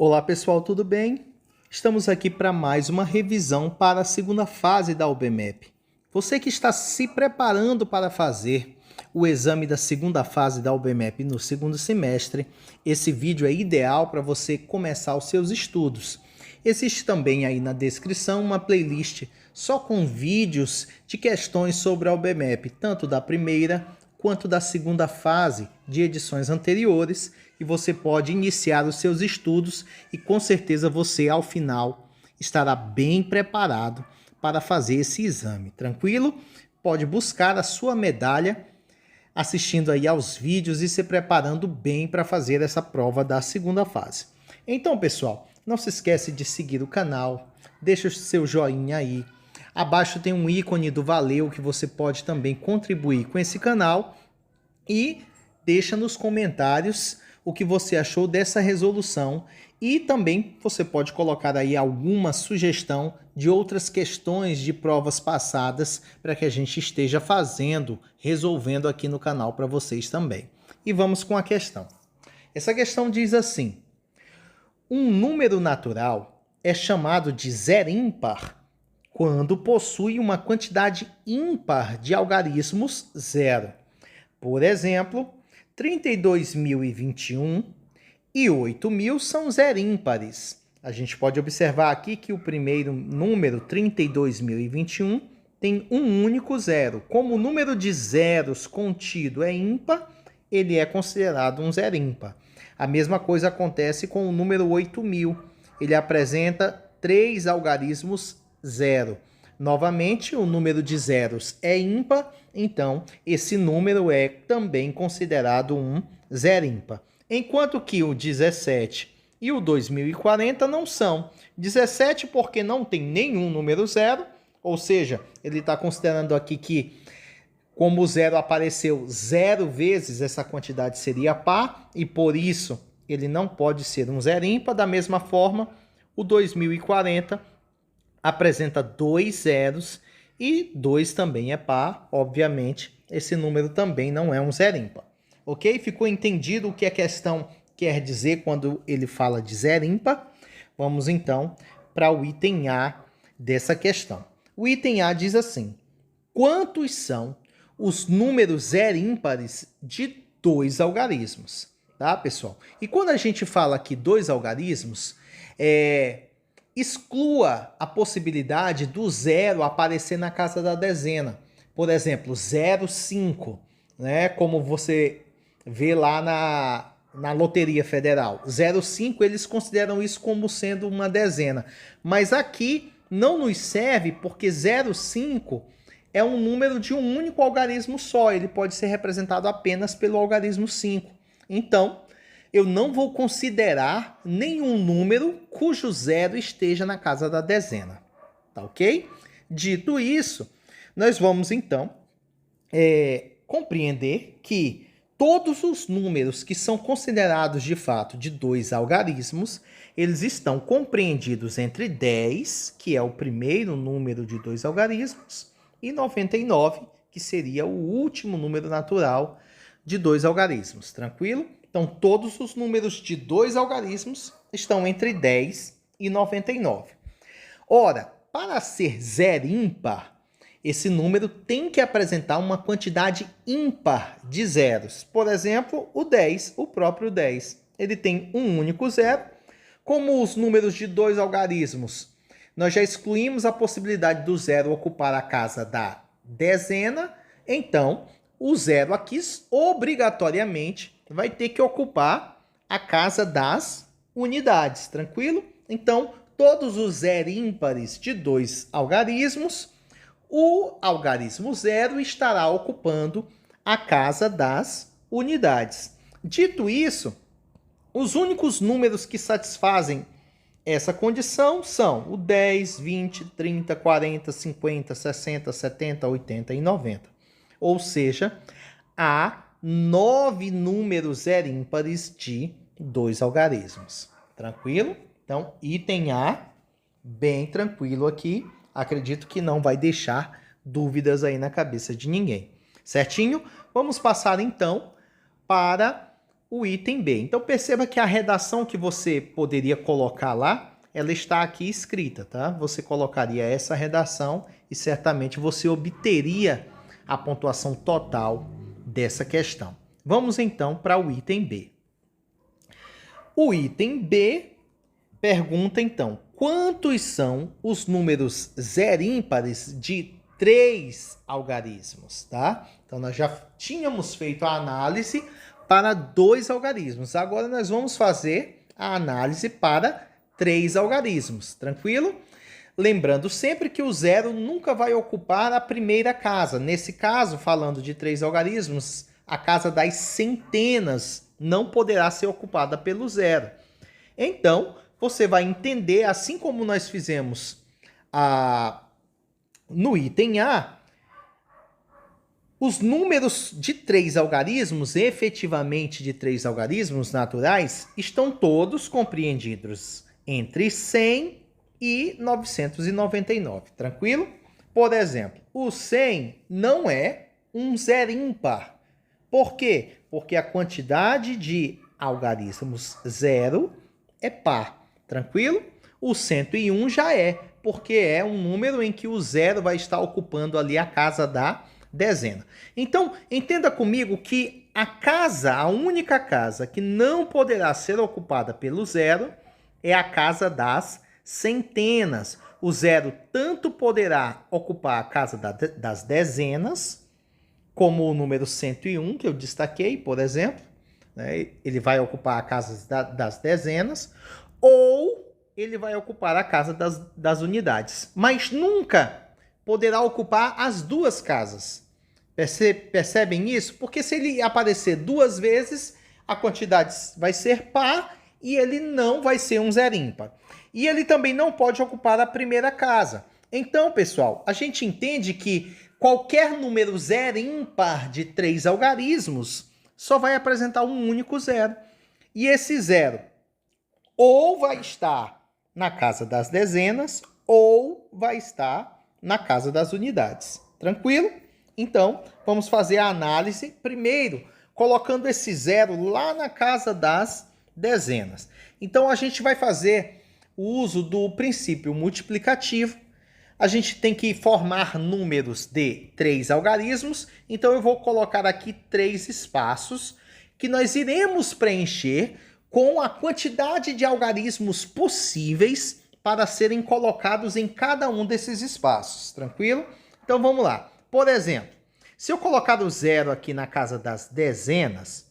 Olá pessoal, tudo bem? Estamos aqui para mais uma revisão para a segunda fase da UBMAP. Você que está se preparando para fazer o exame da segunda fase da UBMAP no segundo semestre, esse vídeo é ideal para você começar os seus estudos. Existe também aí na descrição uma playlist só com vídeos de questões sobre a UBMAP, tanto da primeira quanto da segunda fase de edições anteriores, e você pode iniciar os seus estudos e com certeza você ao final estará bem preparado para fazer esse exame, tranquilo? Pode buscar a sua medalha assistindo aí aos vídeos e se preparando bem para fazer essa prova da segunda fase. Então, pessoal, não se esquece de seguir o canal, deixa o seu joinha aí. Abaixo tem um ícone do Valeu que você pode também contribuir com esse canal e deixa nos comentários o que você achou dessa resolução e também você pode colocar aí alguma sugestão de outras questões de provas passadas para que a gente esteja resolvendo aqui no canal para vocês também. E vamos com a questão. Essa questão diz assim: um número natural é chamado de zero ímpar quando possui uma quantidade ímpar de algarismos zero. Por exemplo, 32.021 e 8.000 são zero ímpares. A gente pode observar aqui que o primeiro número, 32.021, tem um único zero. Como o número de zeros contido é ímpar, ele é considerado um zero ímpar. A mesma coisa acontece com o número 8.000. Ele apresenta 3 algarismos zero. Novamente, o número de zeros é ímpar, então esse número é também considerado um zero ímpar. Enquanto que o 17 e o 2040 não são. 17 porque não tem nenhum número zero, ou seja, ele está considerando aqui que como o zero apareceu 0 vezes, essa quantidade seria par, e por isso ele não pode ser um zero ímpar. Da mesma forma, o 2040 apresenta 2 zeros e 2 também é par, obviamente, esse número também não é um zero ímpar. Ok? Ficou entendido o que a questão quer dizer quando ele fala de zero ímpar? Vamos então para o item A dessa questão. O item A diz assim: quantos são os números zero ímpares de 2 algarismos? Tá, pessoal? E quando a gente fala aqui 2 algarismos, exclua a possibilidade do zero aparecer na casa da dezena. Por exemplo, 0,5, né? Como você vê lá na Loteria Federal. 0,5 eles consideram isso como sendo uma dezena. Mas aqui não nos serve porque 0,5 é um número de um único algarismo só. Ele pode ser representado apenas pelo algarismo 5. Então, eu não vou considerar nenhum número cujo zero esteja na casa da dezena. Tá ok? Dito isso, nós vamos então compreender que todos os números que são considerados de fato de 2 algarismos, eles estão compreendidos entre 10, que é o primeiro número de 2 algarismos, e 99, que seria o último número natural de 2 algarismos. Tranquilo? Então, todos os números de 2 algarismos estão entre 10 e 99. Ora, para ser zero ímpar, esse número tem que apresentar uma quantidade ímpar de zeros. Por exemplo, o 10, o próprio 10. Ele tem um único zero. Como os números de 2 algarismos, nós já excluímos a possibilidade do zero ocupar a casa da dezena, então o zero aqui obrigatoriamente vai ter que ocupar a casa das unidades, tranquilo? Então, todos os zero ímpares de 2 algarismos, o algarismo zero estará ocupando a casa das unidades. Dito isso, os únicos números que satisfazem essa condição são o 10, 20, 30, 40, 50, 60, 70, 80 e 90. Ou seja, há 9 números zero ímpares de 2 algarismos. Tranquilo? Então, item A, bem tranquilo aqui. Acredito que não vai deixar dúvidas aí na cabeça de ninguém. Certinho? Vamos passar então para o item B. Então perceba que a redação que você poderia colocar lá, ela está aqui escrita, tá? Você colocaria essa redação e certamente você obteria a pontuação total dessa questão. Vamos então para o item B. O item B pergunta então, quantos são os números zerímpares de 3 algarismos, tá? Então nós já tínhamos feito a análise para 2 algarismos. Agora nós vamos fazer a análise para 3 algarismos, tranquilo? Lembrando sempre que o zero nunca vai ocupar a primeira casa. Nesse caso, falando de 3 algarismos, a casa das centenas não poderá ser ocupada pelo zero. Então, você vai entender, assim como nós fizemos no item A, os números de 3 algarismos, efetivamente de 3 algarismos naturais, estão todos compreendidos entre 100 e 999, tranquilo? Por exemplo, o 100 não é um zero ímpar. Por quê? Porque a quantidade de algarismos zero é par, tranquilo? O 101 já é, porque é um número em que o zero vai estar ocupando ali a casa da dezena. Então, entenda comigo que a única casa que não poderá ser ocupada pelo zero é a casa das centenas. O zero tanto poderá ocupar a casa das dezenas, como o número 101, que eu destaquei, por exemplo, né? Ele vai ocupar a casa das dezenas, ou ele vai ocupar a casa das unidades. Mas nunca poderá ocupar as duas casas. Percebem isso? Porque se ele aparecer 2 vezes, a quantidade vai ser par e ele não vai ser um zero ímpar. E ele também não pode ocupar a primeira casa. Então, pessoal, a gente entende que qualquer número zero ímpar de 3 algarismos só vai apresentar um único zero. E esse zero ou vai estar na casa das dezenas ou vai estar na casa das unidades. Tranquilo? Então, vamos fazer a análise primeiro, colocando esse zero lá na casa das dezenas. Então, a gente vai fazer o uso do princípio multiplicativo. A gente tem que formar números de 3 algarismos. Então, eu vou colocar aqui 3 espaços que nós iremos preencher com a quantidade de algarismos possíveis para serem colocados em cada um desses espaços. Tranquilo? Então, vamos lá. Por exemplo, se eu colocar o zero aqui na casa das dezenas,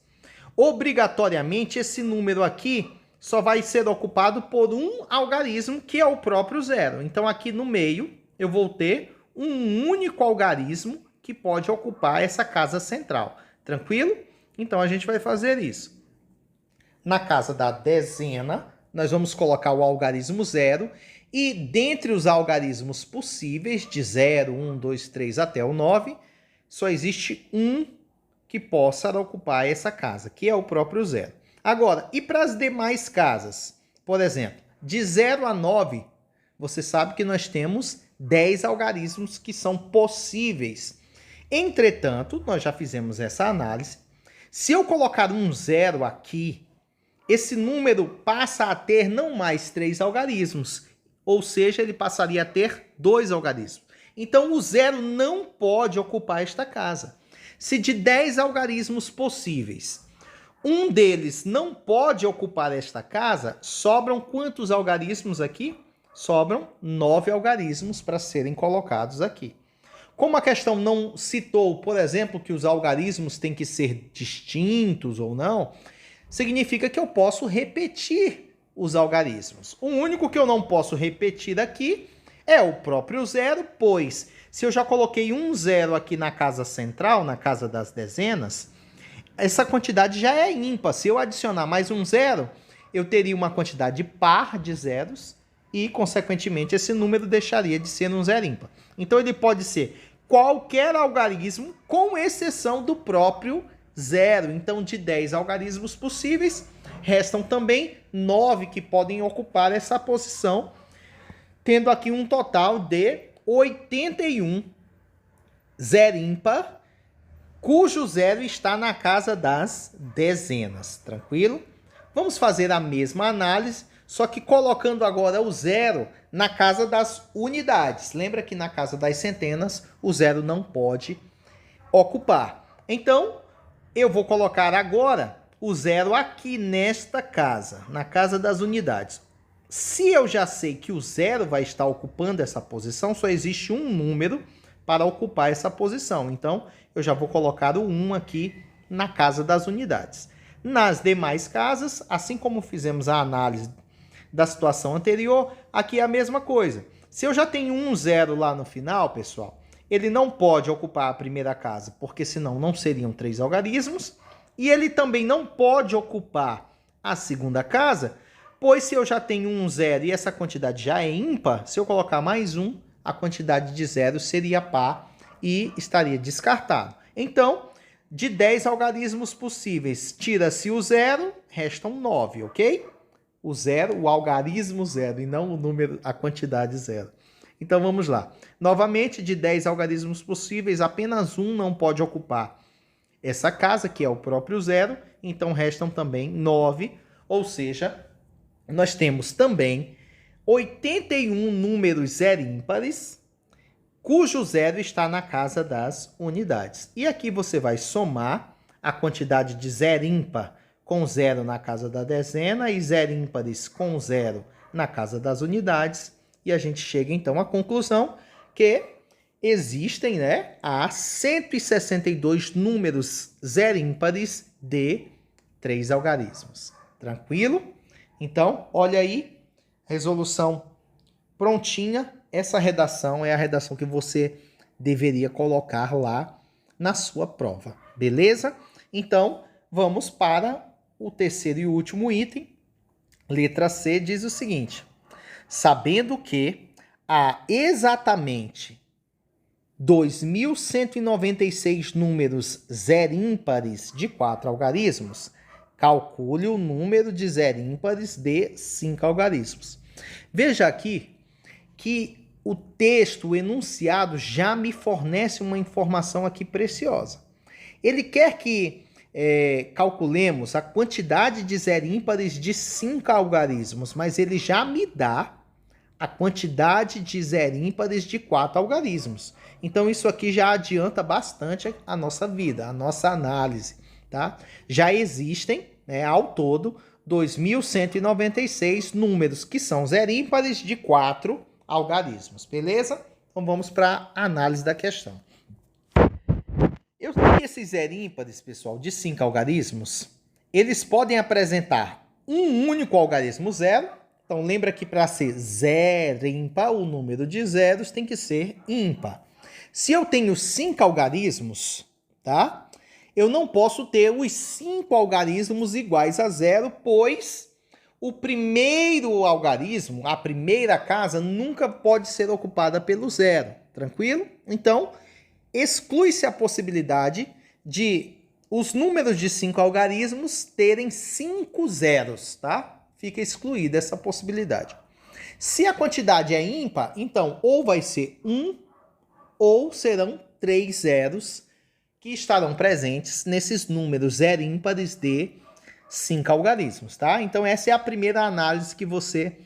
obrigatoriamente esse número aqui só vai ser ocupado por um algarismo, que é o próprio zero. Então, aqui no meio, eu vou ter um único algarismo que pode ocupar essa casa central. Tranquilo? Então, a gente vai fazer isso. Na casa da dezena, nós vamos colocar o algarismo zero. E dentre os algarismos possíveis, de 0, 1, 2, 3 até o 9, só existe um que possa ocupar essa casa, que é o próprio zero. Agora, e para as demais casas? Por exemplo, de 0 a 9, você sabe que nós temos 10 algarismos que são possíveis. Entretanto, nós já fizemos essa análise. Se eu colocar um zero aqui, esse número passa a ter não mais 3 algarismos, ou seja, ele passaria a ter 2 algarismos. Então, o zero não pode ocupar esta casa. Se de 10 algarismos possíveis, um deles não pode ocupar esta casa, sobram quantos algarismos aqui? Sobram 9 algarismos para serem colocados aqui. Como a questão não citou, por exemplo, que os algarismos têm que ser distintos ou não, significa que eu posso repetir os algarismos. O único que eu não posso repetir aqui é o próprio zero, pois se eu já coloquei um zero aqui na casa central, na casa das dezenas, essa quantidade já é ímpar. Se eu adicionar mais um zero, eu teria uma quantidade par de zeros e, consequentemente, esse número deixaria de ser um zero ímpar. Então, ele pode ser qualquer algarismo, com exceção do próprio zero. Então, de 10 algarismos possíveis, restam também 9 que podem ocupar essa posição, tendo aqui um total de 81 zero ímpar cujo zero está na casa das dezenas, tranquilo? Vamos fazer a mesma análise, só que colocando agora o zero na casa das unidades. Lembra que na casa das centenas o zero não pode ocupar. Então, eu vou colocar agora o zero aqui nesta casa, na casa das unidades. Se eu já sei que o zero vai estar ocupando essa posição, só existe um número para ocupar essa posição. Então, eu já vou colocar o 1 aqui na casa das unidades. Nas demais casas, assim como fizemos a análise da situação anterior, aqui é a mesma coisa. Se eu já tenho um zero lá no final, pessoal, ele não pode ocupar a primeira casa, porque senão não seriam 3 algarismos. E ele também não pode ocupar a segunda casa, pois se eu já tenho um zero e essa quantidade já é ímpar, se eu colocar mais um, a quantidade de zeros seria par e estaria descartado. Então, de 10 algarismos possíveis, tira-se o zero, restam 9, ok? O zero, o algarismo zero, e não o número, a quantidade zero. Então, vamos lá. Novamente, de 10 algarismos possíveis, apenas um não pode ocupar essa casa, que é o próprio zero. Então, restam também 9, ou seja, nós temos também 81 números zero ímpares, cujo zero está na casa das unidades. E aqui você vai somar a quantidade de zero ímpar com zero na casa da dezena e zero ímpares com zero na casa das unidades. E a gente chega, então, à conclusão que existem, há 162 números zero ímpares de 3 algarismos. Tranquilo? Então, olha aí, resolução prontinha. Essa redação é a redação que você deveria colocar lá na sua prova, beleza? Então, vamos para o terceiro e último item. Letra C diz o seguinte: sabendo que há exatamente 2.196 números zero ímpares de 4 algarismos, calcule o número de zero ímpares de 5 algarismos. Veja aqui que o texto, o enunciado, já me fornece uma informação aqui preciosa. Ele quer que calculemos a quantidade de zero ímpares de 5 algarismos, mas ele já me dá a quantidade de zero ímpares de 4 algarismos. Então, isso aqui já adianta bastante a nossa vida, a nossa análise, tá? Já existem, ao todo, 2.196 números que são zero ímpares de 4 algarismos, beleza? Então, vamos para a análise da questão. Eu sei que esses zero ímpares, pessoal, de 5 algarismos, eles podem apresentar um único algarismo zero. Então, lembra que para ser zero ímpar, o número de zeros tem que ser ímpar. Se eu tenho 5 algarismos, tá? Eu não posso ter os 5 algarismos iguais a zero, pois o primeiro algarismo, a primeira casa, nunca pode ser ocupada pelo zero. Tranquilo? Então, exclui-se a possibilidade de os números de 5 algarismos terem 5 zeros, tá? Fica excluída essa possibilidade. Se a quantidade é ímpar, então ou vai ser 1 ou serão 3 zeros que estarão presentes nesses números zero ímpares de 5 algarismos, tá? Então essa é a primeira análise que você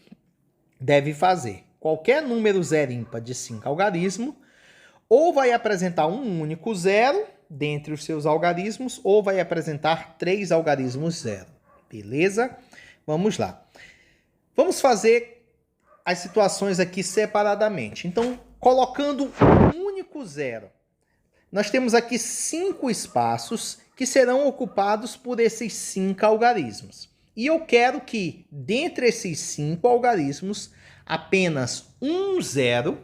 deve fazer. Qualquer número zero ímpar de 5 algarismos ou vai apresentar um único zero dentre os seus algarismos ou vai apresentar 3 algarismos zero. Beleza? Vamos lá. Vamos fazer as situações aqui separadamente. Então, colocando um único zero, nós temos aqui 5 espaços que serão ocupados por esses 5 algarismos. E eu quero que, dentre esses 5 algarismos, apenas um zero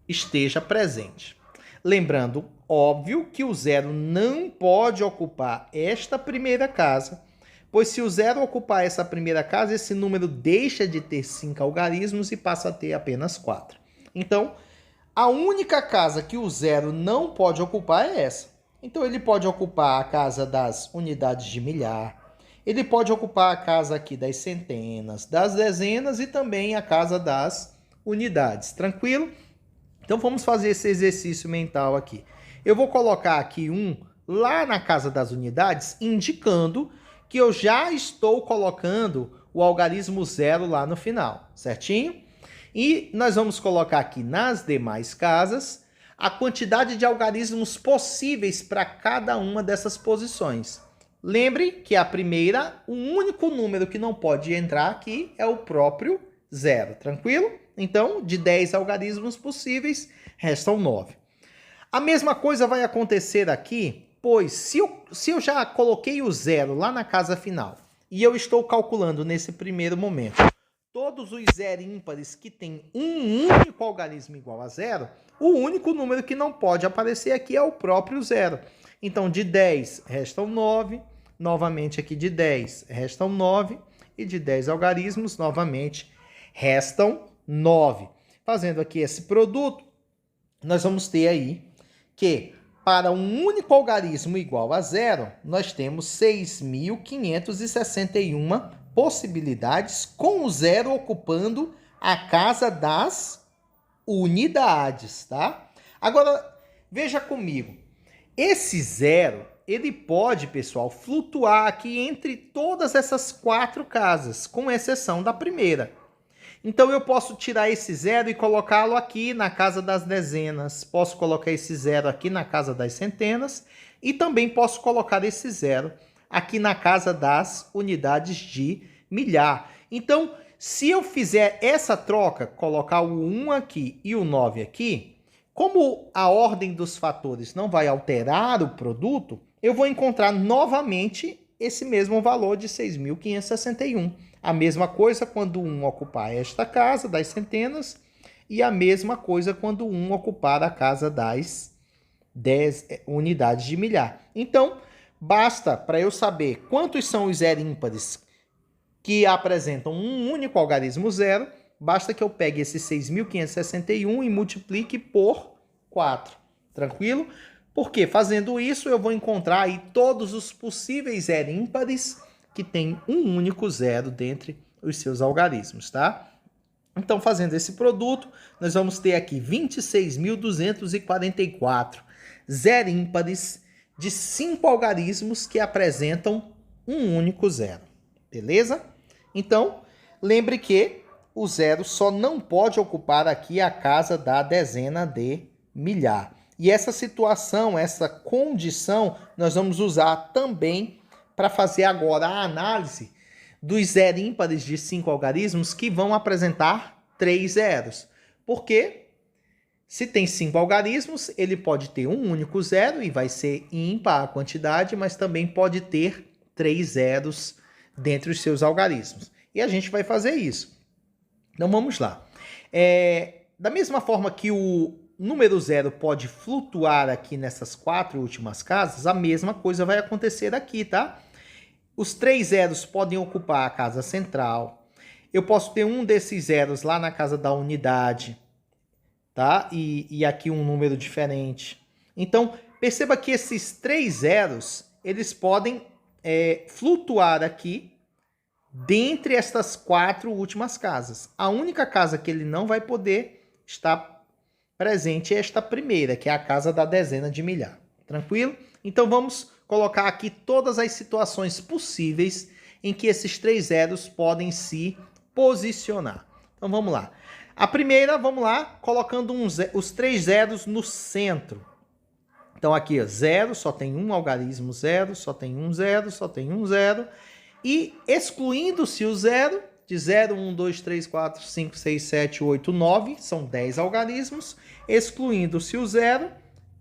esteja presente. Lembrando, óbvio, que o zero não pode ocupar esta primeira casa, pois se o zero ocupar essa primeira casa, esse número deixa de ter 5 algarismos e passa a ter apenas 4. Então, a única casa que o zero não pode ocupar é essa. Então, ele pode ocupar a casa das unidades de milhar, ele pode ocupar a casa aqui das centenas, das dezenas e também a casa das unidades. Tranquilo? Então, vamos fazer esse exercício mental aqui. eu vou colocar aqui 1 lá na casa das unidades, indicando que eu já estou colocando o algarismo 0 lá no final, certinho? E nós vamos colocar aqui nas demais casas a quantidade de algarismos possíveis para cada uma dessas posições. Lembre que a primeira, o único número que não pode entrar aqui é o próprio 0, tranquilo? Então, de 10 algarismos possíveis, restam 9. A mesma coisa vai acontecer aqui, pois se eu já coloquei o 0 lá na casa final e eu estou calculando nesse primeiro momento todos os zero ímpares que têm um único algarismo igual a 0, o único número que não pode aparecer aqui é o próprio 0. Então, de 10 restam 9, novamente aqui de 10 restam 9, e de 10 algarismos, novamente, restam 9. Fazendo aqui esse produto, nós vamos ter aí que, para um único algarismo igual a 0, nós temos 6.561 possibilidades, com o 0 ocupando a casa das unidades, tá? Agora, veja comigo. Esse 0, ele pode, pessoal, flutuar aqui entre todas essas 4 casas, com exceção da primeira. Então, eu posso tirar esse 0 e colocá-lo aqui na casa das dezenas. Posso colocar esse 0 aqui na casa das centenas. E também posso colocar esse 0 aqui na casa das unidades de milhar. Então, se eu fizer essa troca, colocar o 1 aqui e o 9 aqui, como a ordem dos fatores não vai alterar o produto, eu vou encontrar novamente esse mesmo valor de 6.561. A mesma coisa quando 1 ocupar esta casa das centenas e a mesma coisa quando 1 ocupar a casa das 10 unidades de milhar. Então, basta para eu saber quantos são os zero ímpares que apresentam um único algarismo 0, basta que eu pegue esse 6.561 e multiplique por 4. Tranquilo? Porque fazendo isso eu vou encontrar aí todos os possíveis zero ímpares que tem um único 0 dentre os seus algarismos, tá? Então, fazendo esse produto, nós vamos ter aqui 26.244 zero ímpares de 5 algarismos que apresentam um único 0. Beleza? Então, lembre que o 0 só não pode ocupar aqui a casa da dezena de milhar. E essa situação, essa condição, nós vamos usar também para fazer agora a análise dos zero ímpares de 5 algarismos que vão apresentar 3 zeros. Porque se tem 5 algarismos, ele pode ter um único 0 e vai ser ímpar a quantidade, mas também pode ter 3 zeros dentre os seus algarismos. E a gente vai fazer isso. Então vamos lá. Da mesma forma que o número 0 pode flutuar aqui nessas 4 últimas casas, a mesma coisa vai acontecer aqui, tá? Os 3 zeros podem ocupar a casa central. Eu posso ter um desses zeros lá na casa da unidade, tá? E aqui um número diferente. Então, perceba que esses 3 zeros, eles podem flutuar aqui dentre estas 4 últimas casas. A única casa que ele não vai poder estar presente é esta primeira, que é a casa da dezena de milhar. Tranquilo? Então, vamos colocar aqui todas as situações possíveis em que esses 3 zeros podem se posicionar. Então, vamos lá. A primeira, vamos lá, colocando os 3 zeros no centro. Então, aqui, 0, só tem um algarismo 0, só tem um 0, só tem um 0. E excluindo-se o 0, de 0, 1, 2, 3, 4, 5, 6, 7, 8, 9, são 10 algarismos. Excluindo-se o 0,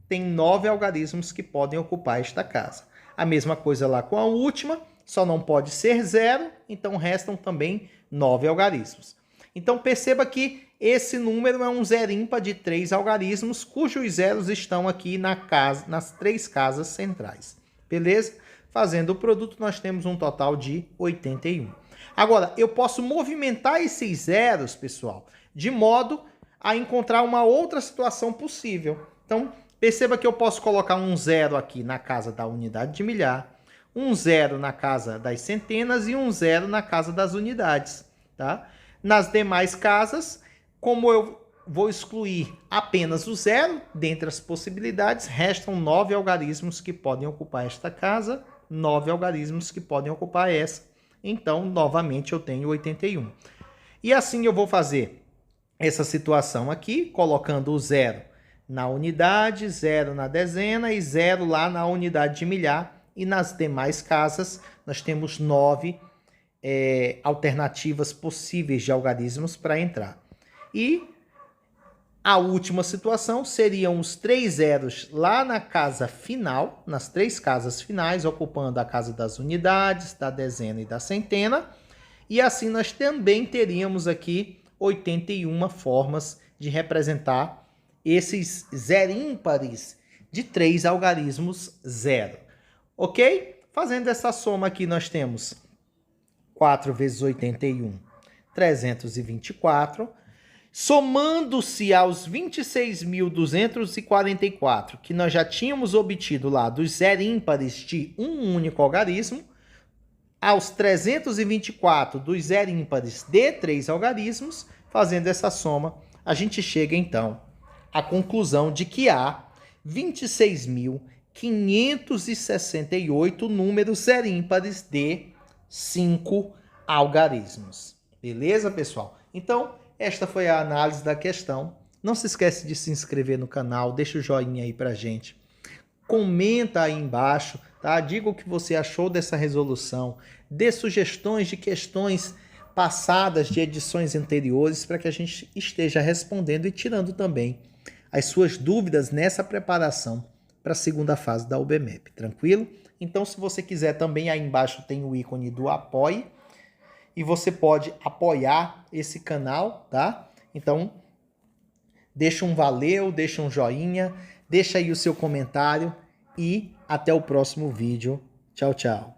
tem 9 algarismos que podem ocupar esta casa. A mesma coisa lá com a última, só não pode ser 0, então restam também 9 algarismos. Então perceba que esse número é um zero ímpar de 3 algarismos, cujos zeros estão aqui nas 3 casas centrais. Beleza? Fazendo o produto, nós temos um total de 81. Agora, eu posso movimentar esses zeros, pessoal, de modo a encontrar uma outra situação possível. Então, perceba que eu posso colocar um 0 aqui na casa da unidade de milhar, um 0 na casa das centenas e um 0 na casa das unidades, tá? Nas demais casas, como eu vou excluir apenas o zero dentre as possibilidades. Restam 9 algarismos que podem ocupar esta casa, 9 algarismos que podem ocupar essa. Então, novamente, eu tenho 81. E assim eu vou fazer essa situação aqui, colocando o zero na unidade, zero na dezena e zero lá na unidade de milhar. E nas demais casas, nós temos 9 alternativas possíveis de algarismos para entrar. E a última situação seriam os 3 zeros lá na casa final, nas 3 casas finais, ocupando a casa das unidades, da dezena e da centena. E assim nós também teríamos aqui 81 formas de representar esses zero ímpares de 3 algarismos zero. Ok? Fazendo essa soma aqui, nós temos 4 vezes 81, 324. Somando-se aos 26.244, que nós já tínhamos obtido lá dos zero ímpares de um único algarismo, aos 324 dos zero ímpares de 3 algarismos, fazendo essa soma, a gente chega então à conclusão de que há 26.568 números zero ímpares de 5 algarismos. Beleza, pessoal? Então, esta foi a análise da questão. Não se esquece de se inscrever no canal, deixa o joinha aí pra gente. Comenta aí embaixo, tá? Diga o que você achou dessa resolução. Dê sugestões de questões passadas de edições anteriores para que a gente esteja respondendo e tirando também as suas dúvidas nessa preparação para a segunda fase da UBMEP. Tranquilo? Então, se você quiser também, aí embaixo tem o ícone do apoie. E você pode apoiar esse canal, tá? Então, deixa um valeu, deixa um joinha, deixa aí o seu comentário e até o próximo vídeo. Tchau, tchau.